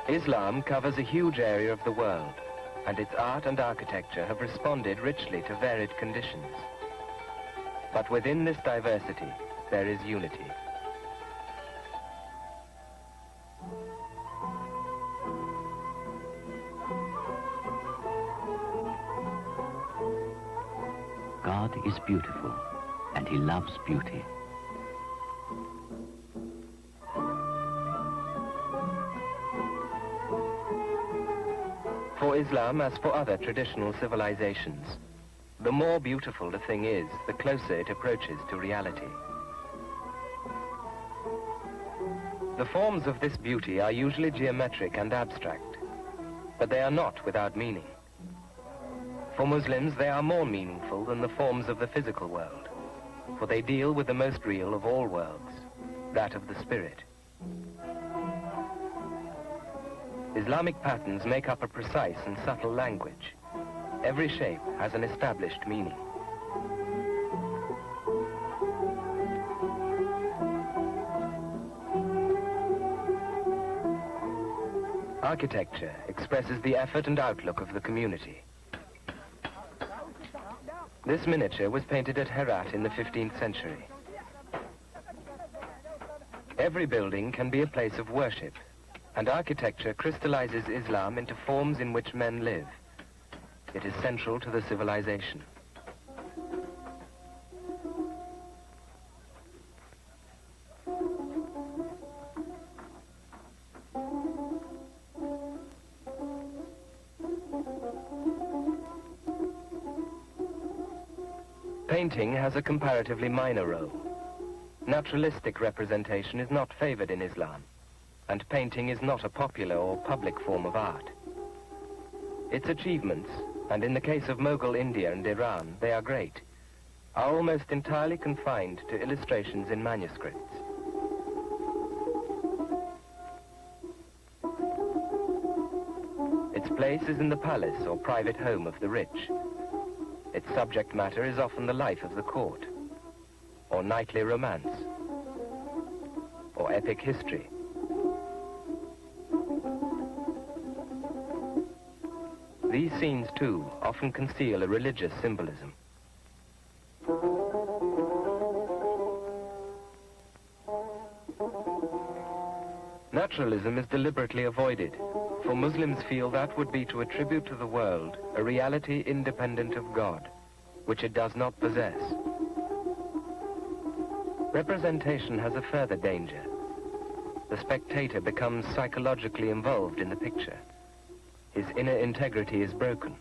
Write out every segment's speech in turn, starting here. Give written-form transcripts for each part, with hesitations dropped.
Islam covers a huge area of the world, and its art and architecture have responded richly to varied conditions. But within this diversity, there is unity. God is beautiful, and he loves beauty. For Islam, as for other traditional civilizations, the more beautiful the thing is, the closer it approaches to reality. The forms of this beauty are usually geometric and abstract, but they are not without meaning. For Muslims, they are more meaningful than the forms of the physical world, for they deal with the most real of all worlds, that of the spirit. Islamic patterns make up a precise and subtle language. Every shape has an established meaning. Architecture expresses the effort and outlook of the community. This miniature was painted at Herat in the 15th century. Every building can be a place of worship, and architecture crystallizes Islam into forms in which men live. It is central to the civilization. Painting has a comparatively minor role. Naturalistic representation is not favored in Islam, and painting is not a popular or public form of art. Its achievements, and in the case of Mughal India and Iran, they are great, are almost entirely confined to illustrations in manuscripts. Its place is in the palace or private home of the rich. Its subject matter is often the life of the court, or knightly romance, or epic history. These scenes, too, often conceal a religious symbolism. Naturalism is deliberately avoided, for Muslims feel that would be to attribute to the world a reality independent of God, which it does not possess. Representation has a further danger. The spectator becomes psychologically involved in the picture. His inner integrity is broken,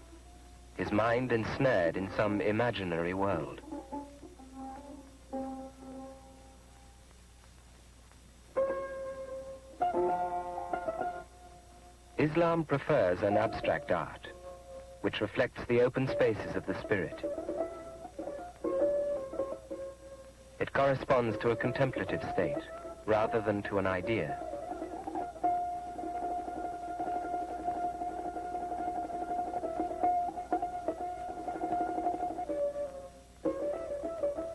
his mind ensnared in some imaginary world. Islam prefers an abstract art, which reflects the open spaces of the spirit. It corresponds to a contemplative state, rather than to an idea.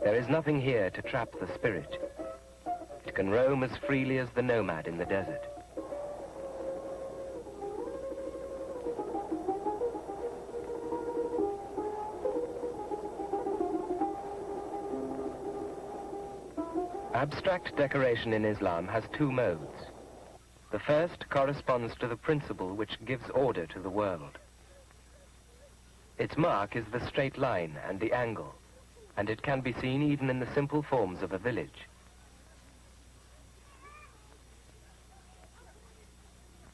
There is nothing here to trap the spirit. It can roam as freely as the nomad in the desert. Abstract decoration in Islam has two modes. The first corresponds to the principle which gives order to the world. Its mark is the straight line and the angle, and it can be seen even in the simple forms of a village.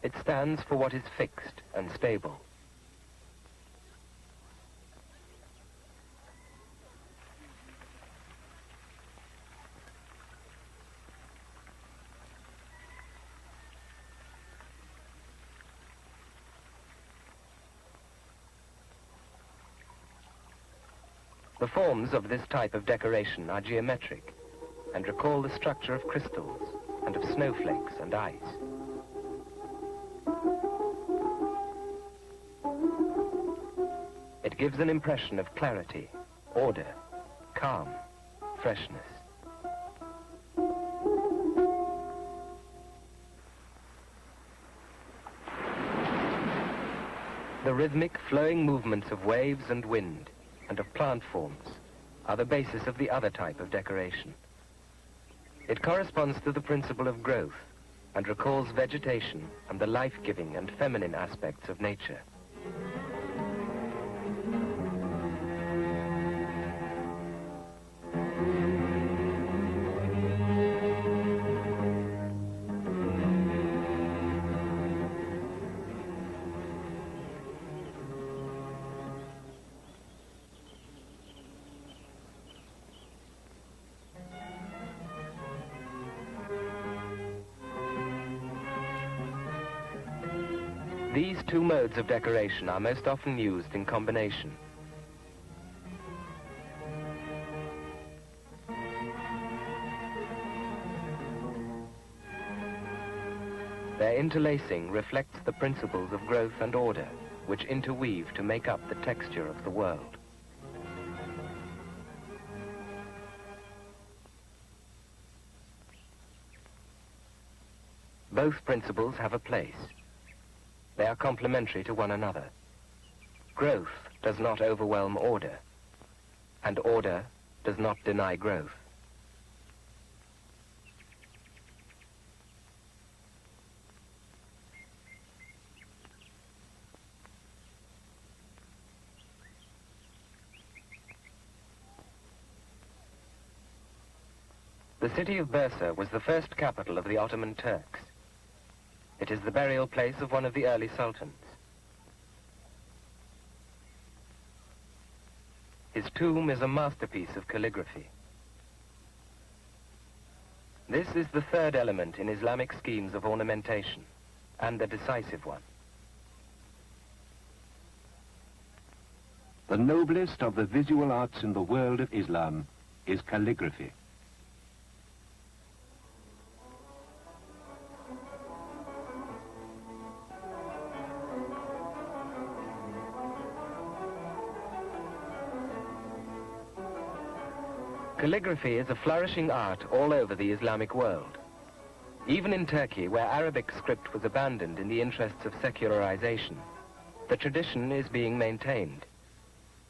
It stands for what is fixed and stable. The forms of this type of decoration are geometric and recall the structure of crystals and of snowflakes and ice. It gives an impression of clarity, order, calm, freshness. The rhythmic, flowing movements of waves and wind, and of plant forms, are the basis of the other type of decoration. It corresponds to the principle of growth, and recalls vegetation and the life-giving and feminine aspects of nature. These two modes of decoration are most often used in combination. Their interlacing reflects the principles of growth and order, which interweave to make up the texture of the world. Both principles have a place. They are complementary to one another. Growth does not overwhelm order, and order does not deny growth. The city of Bursa was the first capital of the Ottoman Turks. It is the burial place of one of the early sultans. His tomb is a masterpiece of calligraphy. This is the third element in Islamic schemes of ornamentation, and the decisive one. The noblest of the visual arts in the world of Islam is calligraphy. Calligraphy is a flourishing art all over the Islamic world. Even in Turkey, where Arabic script was abandoned in the interests of secularization, the tradition is being maintained.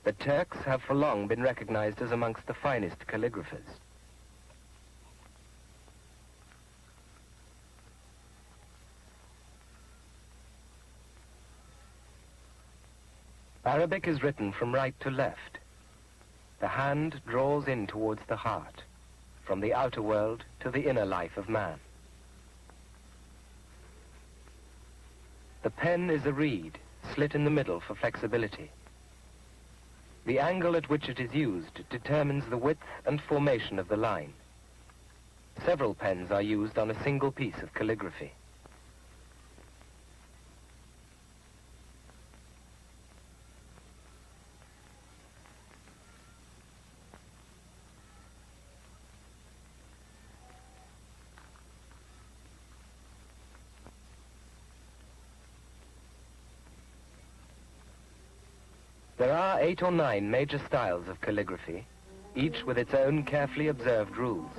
The Turks have for long been recognized as amongst the finest calligraphers. Arabic is written from right to left. The hand draws in towards the heart, from the outer world to the inner life of man. The pen is a reed, slit in the middle for flexibility. The angle at which it is used determines the width and formation of the line. Several pens are used on a single piece of calligraphy. There are 8 or 9 major styles of calligraphy, each with its own carefully observed rules.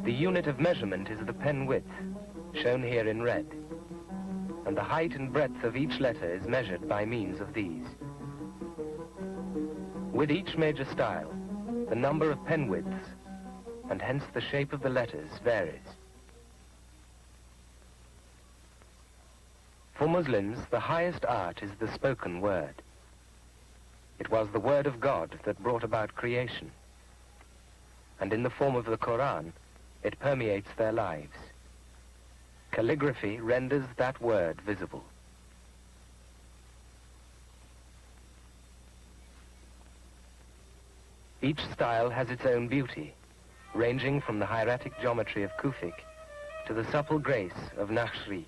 The unit of measurement is the pen width, shown here in red, and the height and breadth of each letter is measured by means of these. With each major style, the number of pen widths, and hence the shape of the letters, varies. For Muslims, the highest art is the spoken word. It was the word of God that brought about creation, and in the form of the Quran, it permeates their lives. Calligraphy renders that word visible. Each style has its own beauty, ranging from the hieratic geometry of Kufic to the supple grace of Naqshri.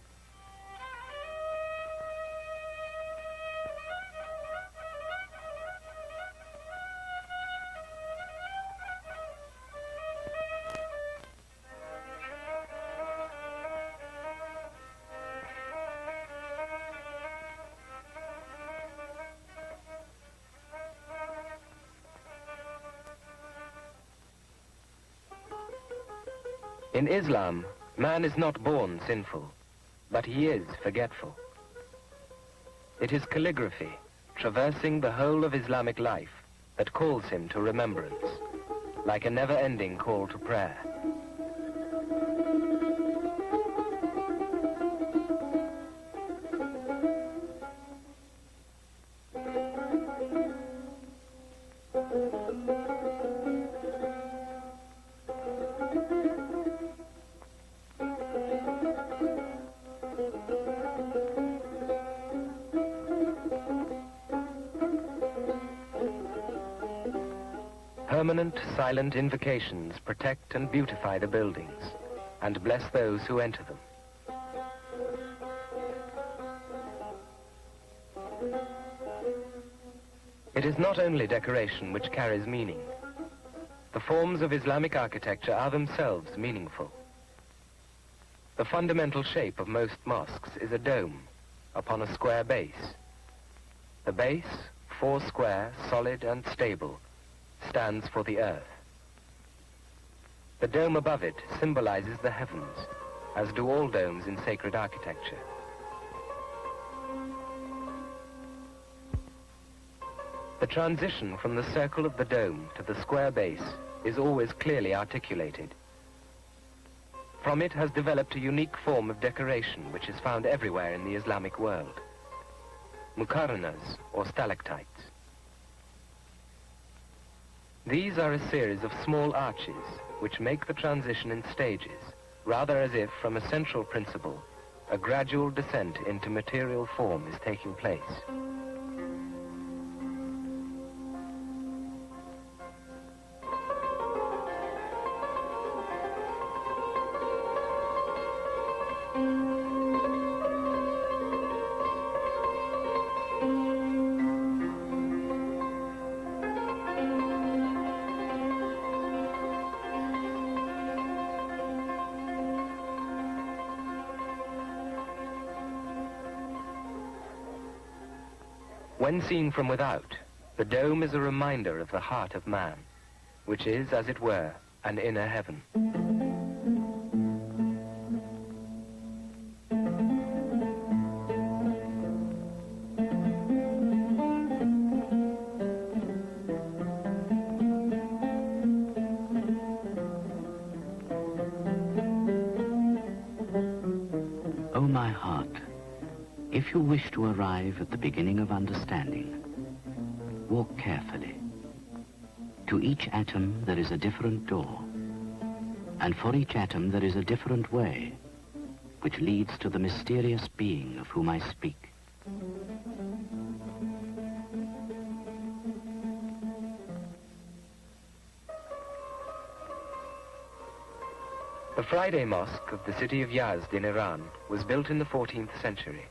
In Islam, Man is not born sinful, but he is forgetful. It is calligraphy, traversing the whole of Islamic life, that calls him to remembrance, like a never-ending call to prayer. Permanent, silent invocations protect and beautify the buildings, and bless those who enter them. It is not only decoration which carries meaning. The forms of Islamic architecture are themselves meaningful. The fundamental shape of most mosques is a dome upon a square base. The base, four square, solid and stable, stands for the earth. The dome above it symbolizes the heavens, as do all domes in sacred architecture. The transition from the circle of the dome to the square base is always clearly articulated. From it has developed a unique form of decoration which is found everywhere in the Islamic world. Muqarnas, or stalactites. These are a series of small arches which make the transition in stages, rather as if from a central principle, a gradual descent into material form is taking place. When seen from without, the dome is a reminder of the heart of man, which is, as it were, an inner heaven. O my heart, if you wish to arrive at the beginning of understanding, walk carefully. To each atom there is a different door, and for each atom there is a different way, which leads to the mysterious being of whom I speak. The Friday Mosque of the city of Yazd in Iran was built in the 14th century.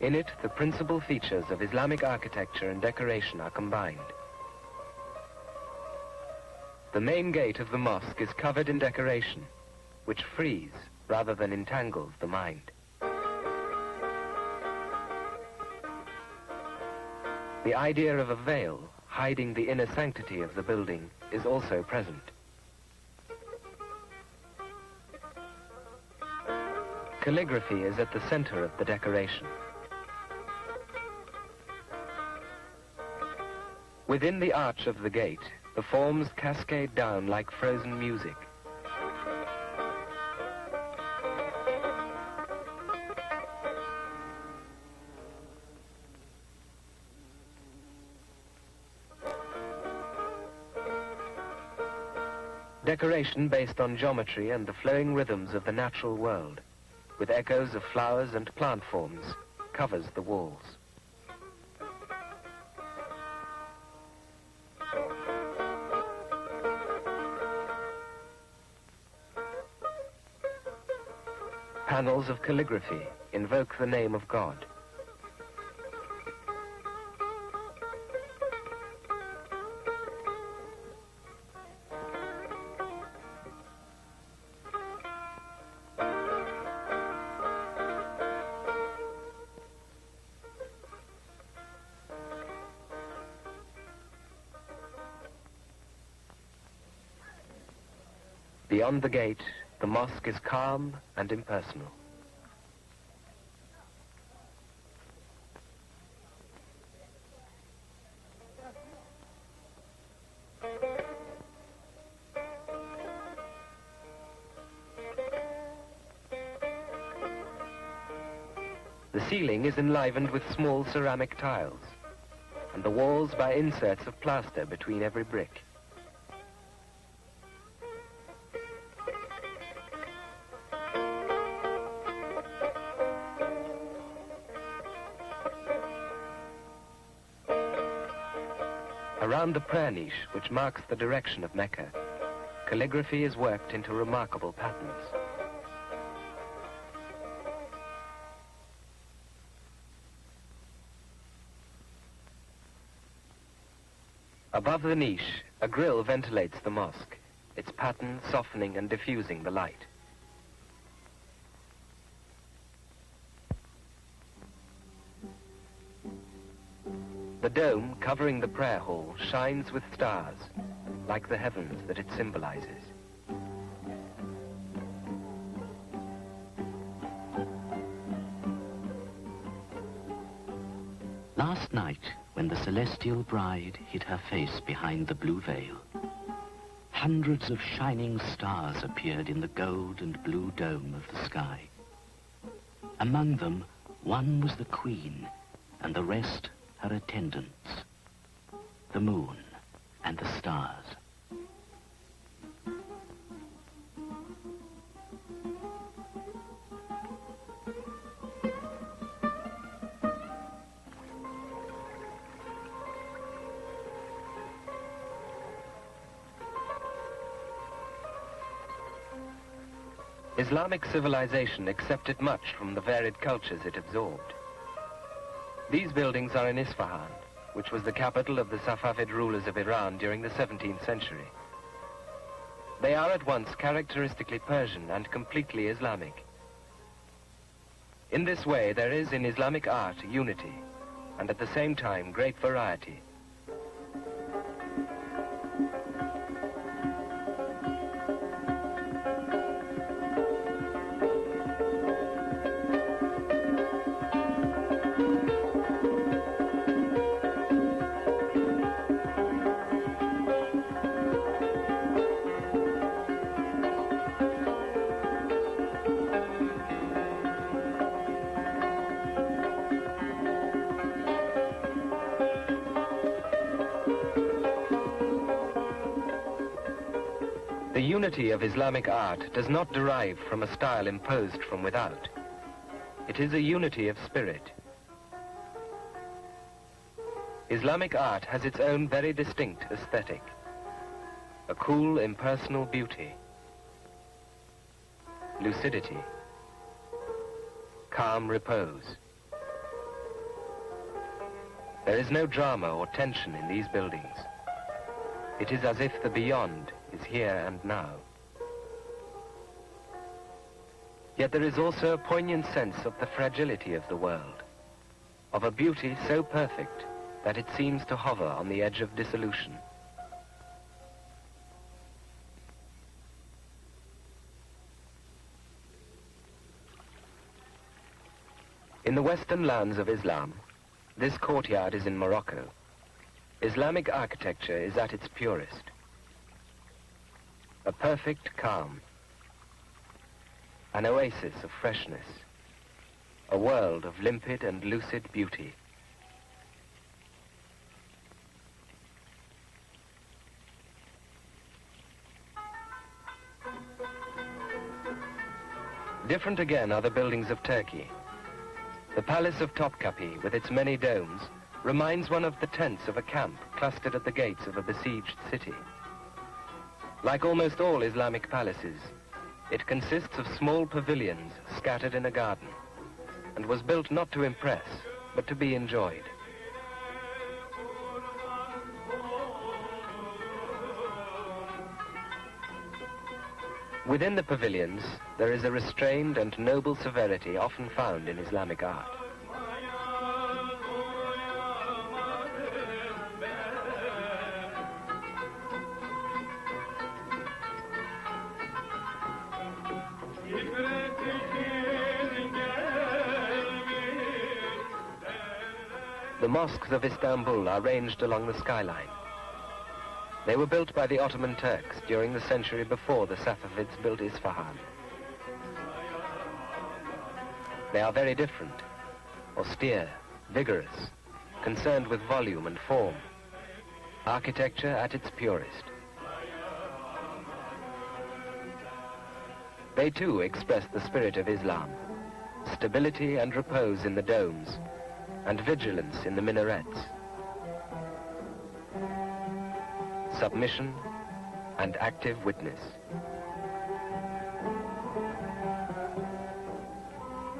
In it, the principal features of Islamic architecture and decoration are combined. The main gate of the mosque is covered in decoration, which frees rather than entangles the mind. The idea of a veil hiding the inner sanctity of the building is also present. Calligraphy is at the center of the decoration. Within the arch of the gate, the forms cascade down like frozen music. Decoration based on geometry and the flowing rhythms of the natural world, with echoes of flowers and plant forms, covers the walls. Panels of calligraphy invoke the name of God. Beyond the gate, the mosque is calm and impersonal. The ceiling is enlivened with small ceramic tiles, and the walls by inserts of plaster between every brick. Around the prayer niche, which marks the direction of Mecca, calligraphy is worked into remarkable patterns. Above the niche, a grille ventilates the mosque, its pattern softening and diffusing the light. The dome covering the prayer hall shines with stars, like the heavens that it symbolizes. Last night, when the celestial bride hid her face behind the blue veil, hundreds of shining stars appeared in the gold and blue dome of the sky. Among them, one was the queen, and the rest her attendants, the moon and the stars. Islamic civilization accepted much from the varied cultures it absorbed. These buildings are in Isfahan, which was the capital of the Safavid rulers of Iran during the 17th century. They are at once characteristically Persian and completely Islamic. In this way, there is in Islamic art unity, and at the same time great variety. The unity of Islamic art does not derive from a style imposed from without. It is a unity of spirit. Islamic art has its own very distinct aesthetic, a cool, impersonal beauty, lucidity, calm repose. There is no drama or tension in these buildings. It is as if the beyond is here and now. Yet there is also a poignant sense of the fragility of the world, of a beauty so perfect that it seems to hover on the edge of dissolution. In the western lands of Islam, this courtyard is in Morocco. Islamic architecture is at its purest. A perfect calm, an oasis of freshness, a world of limpid and lucid beauty. Different again are the buildings of Turkey. The Palace of Topkapi, with its many domes, reminds one of the tents of a camp clustered at the gates of a besieged city. Like almost all Islamic palaces, it consists of small pavilions scattered in a garden, and was built not to impress, but to be enjoyed. Within the pavilions, there is a restrained and noble severity often found in Islamic art. The mosques of Istanbul are ranged along the skyline. They were built by the Ottoman Turks during the century before the Safavids built Isfahan. They are very different, austere, vigorous, concerned with volume and form, architecture at its purest. They too express the spirit of Islam, stability and repose in the domes, and vigilance in the minarets, submission and active witness.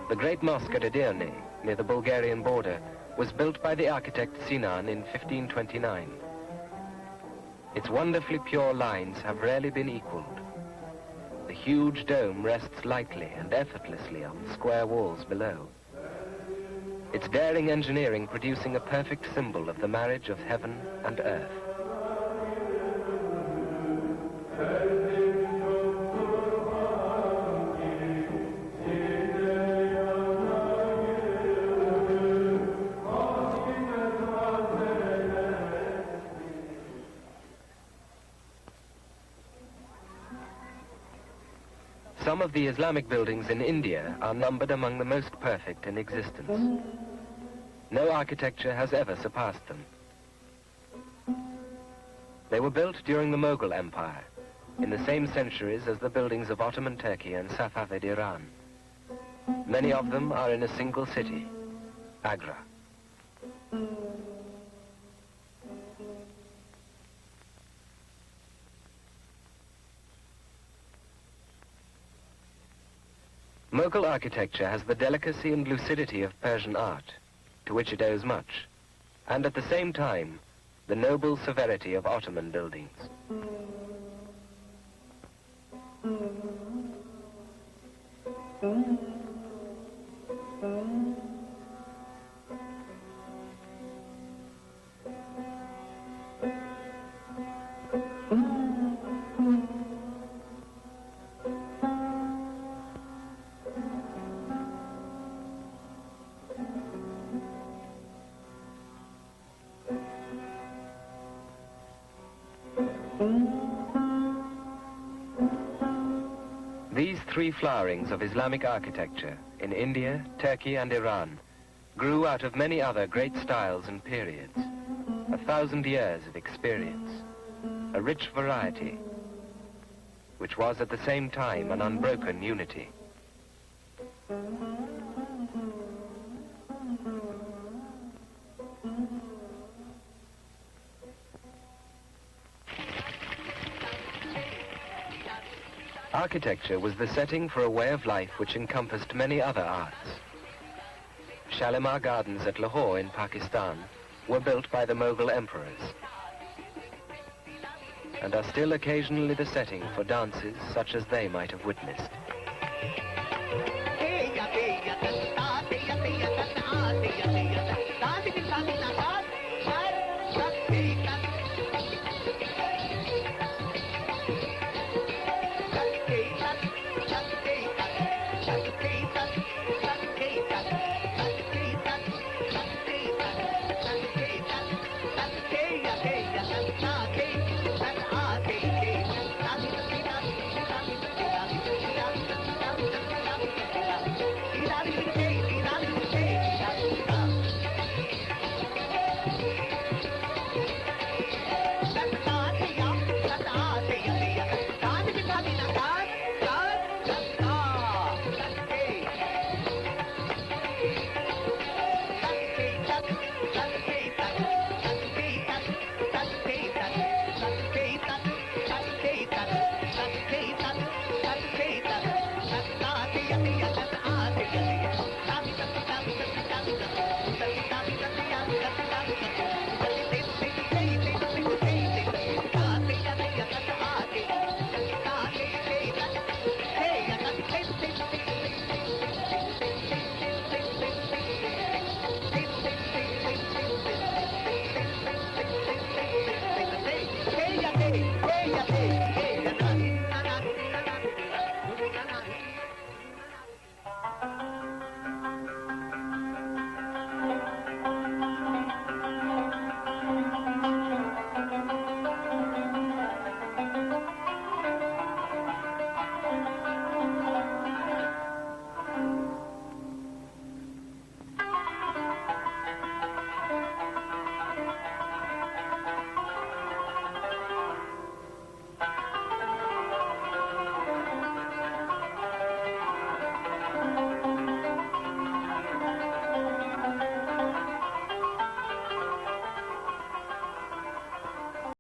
The great mosque at Edirne, near the Bulgarian border, was built by the architect Sinan in 1529. Its wonderfully pure lines have rarely been equaled. The huge dome rests lightly and effortlessly on the square walls below, its daring engineering producing a perfect symbol of the marriage of heaven and earth. Some of the Islamic buildings in India are numbered among the most perfect in existence. No architecture has ever surpassed them. They were built during the Mughal Empire, in the same centuries as the buildings of Ottoman Turkey and Safavid Iran. Many of them are in a single city, Agra. Mughal architecture has the delicacy and lucidity of Persian art, to which it owes much, and at the same time, the noble severity of Ottoman buildings. These three flowerings of Islamic architecture in India, Turkey and Iran grew out of many other great styles and periods, 1,000 years of experience, a rich variety, which was at the same time an unbroken unity. Architecture was the setting for a way of life which encompassed many other arts. Shalimar Gardens at Lahore in Pakistan were built by the Mughal emperors and are still occasionally the setting for dances such as they might have witnessed.